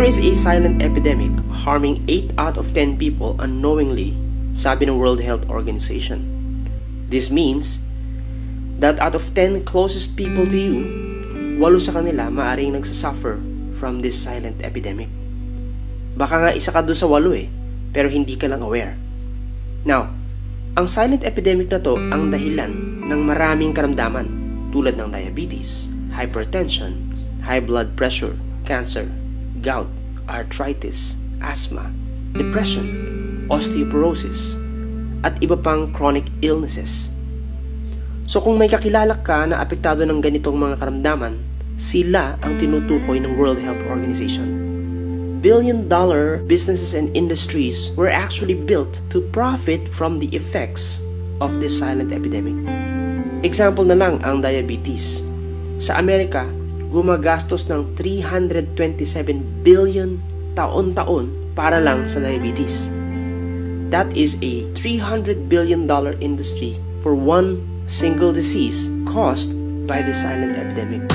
is a silent epidemic harming 8 out of 10 people unknowingly, sabi ng World Health Organization. This means that out of 10 closest people to you, 8 sa kanila maaring nagsasuffer from this silent epidemic. Baka nga isa ka doon sa 8 pero hindi ka lang aware. Now, ang silent epidemic na to ang dahilan ng maraming karamdaman tulad ng diabetes, hypertension, high blood pressure, cancer, gout, arthritis, asthma, depression, osteoporosis, at iba pang chronic illnesses. So kung may kakilala ka na apektado ng ganitong mga karamdaman, sila ang tinutukoy ng World Health Organization. Billion-dollar businesses and industries were actually built to profit from the effects of this silent epidemic. Example na lang ang diabetes. Sa Amerika, gumagastos ng 327 billion taon-taon para lang sa diabetes. That is a $300 billion industry for one single disease caused by the silent epidemic.